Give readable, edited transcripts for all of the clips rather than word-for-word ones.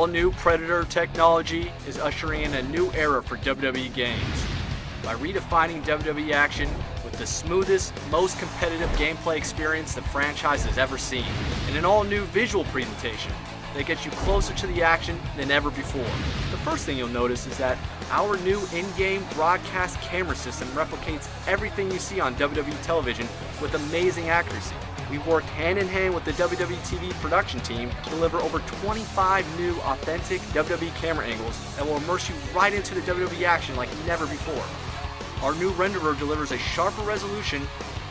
all-new Predator technology is ushering in a new era for WWE games. By redefining WWE action with the smoothest, most competitive gameplay experience the franchise has ever seen, and an all-new visual presentation that gets you closer to the action than ever before. The first thing you'll notice is that our new in-game broadcast camera system replicates everything you see on WWE television with amazing accuracy. We've worked hand-in-hand with the WWE TV production team to deliver over 25 new authentic WWE camera angles that will immerse you right into the WWE action like never before. Our new renderer delivers a sharper resolution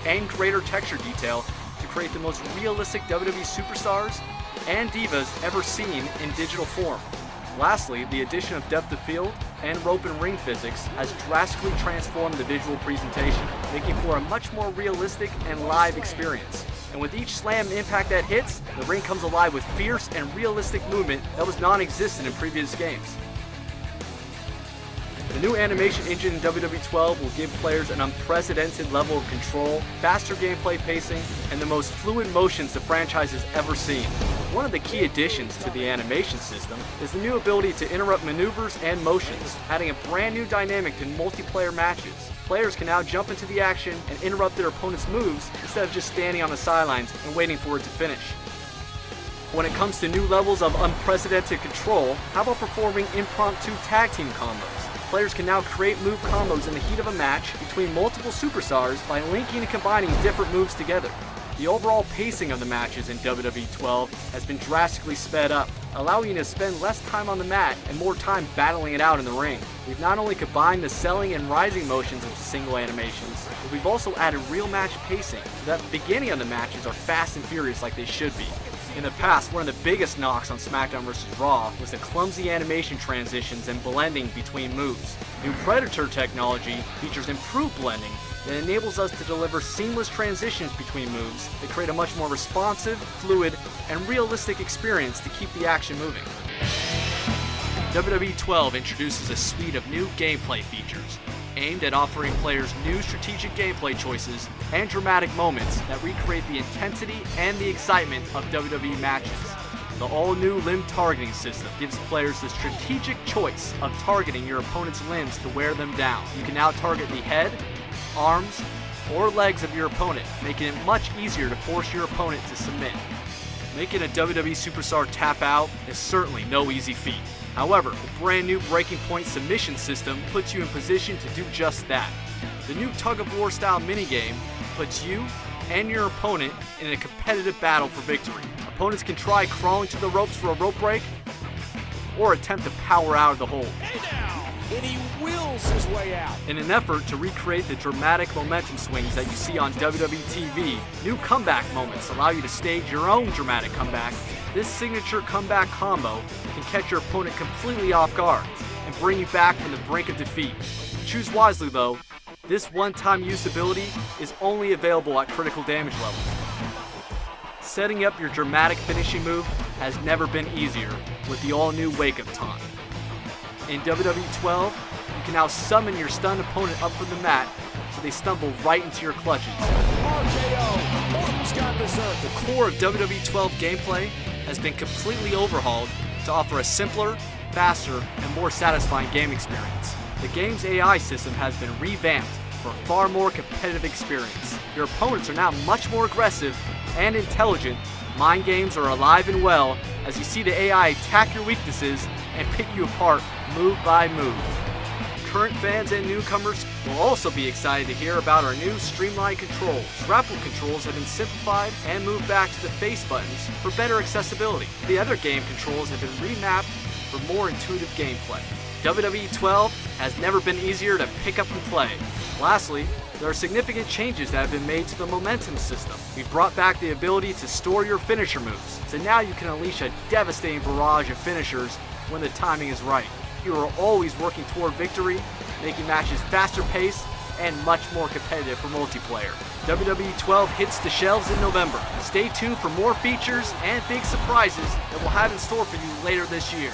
and greater texture detail to create the most realistic WWE superstars and divas ever seen in digital form. Lastly, the addition of depth of field and rope and ring physics has drastically transformed the visual presentation, making for a much more realistic and live experience. And with each slam impact that hits, the ring comes alive with fierce and realistic movement that was non-existent in previous games. The new animation engine in WWE 12 will give players an unprecedented level of control, faster gameplay pacing, and the most fluid motions the franchise has ever seen. One of the key additions to the animation system is the new ability to interrupt maneuvers and motions, adding a brand new dynamic to multiplayer matches. Players can now jump into the action and interrupt their opponent's moves instead of just standing on the sidelines and waiting for it to finish. When it comes to new levels of unprecedented control, how about performing impromptu tag team combos? Players can now create move combos in the heat of a match between multiple superstars by linking and combining different moves together. The overall pacing of the matches in WWE 12 has been drastically sped up, allowing you to spend less time on the mat and more time battling it out in the ring. We've not only combined the selling and rising motions into single animations, but we've also added real match pacing so that the beginning of the matches are fast and furious like they should be. In the past, one of the biggest knocks on SmackDown vs. Raw was the clumsy animation transitions and blending between moves. New Predator technology features improved blending that enables us to deliver seamless transitions between moves that create a much more responsive, fluid, and realistic experience to keep the action moving. WWE 12 introduces a suite of new gameplay features aimed at offering players new strategic gameplay choices and dramatic moments that recreate the intensity and the excitement of WWE matches. The all-new limb targeting system gives players the strategic choice of targeting your opponent's limbs to wear them down. You can now target the head, arms, or legs of your opponent, making it much easier to force your opponent to submit. Making a WWE superstar tap out is certainly no easy feat. However, the brand new breaking point submission system puts you in position to do just that. The new tug-of-war style minigame puts you and your opponent in a competitive battle for victory. Opponents can try crawling to the ropes for a rope break or attempt to power out of the hold. And he wills his way out. In an effort to recreate the dramatic momentum swings that you see on WWE TV, new comeback moments allow you to stage your own dramatic comeback. This signature comeback combo can catch your opponent completely off guard and bring you back from the brink of defeat. Choose wisely though, this one-time use ability is only available at critical damage levels. Setting up your dramatic finishing move has never been easier with the all-new Wake Up Taunt. In WWE 12, you can now summon your stunned opponent up from the mat so they stumble right into your clutches. RKO. Orton's gone berserk. The core of WWE 12 gameplay has been completely overhauled to offer a simpler, faster, and more satisfying game experience. The game's AI system has been revamped for a far more competitive experience. Your opponents are now much more aggressive and intelligent. Mind games are alive and well as you see the AI attack your weaknesses and pick you apart move by move. Current fans and newcomers will also be excited to hear about our new streamlined controls. Grapple controls have been simplified and moved back to the face buttons for better accessibility. The other game controls have been remapped for more intuitive gameplay. WWE 12 has never been easier to pick up and play. Lastly, there are significant changes that have been made to the momentum system. We've brought back the ability to store your finisher moves, so now you can unleash a devastating barrage of finishers when the timing is right. You are always working toward victory, making matches faster paced and much more competitive for multiplayer. WWE 12 hits the shelves in November. Stay tuned for more features and big surprises that we'll have in store for you later this year.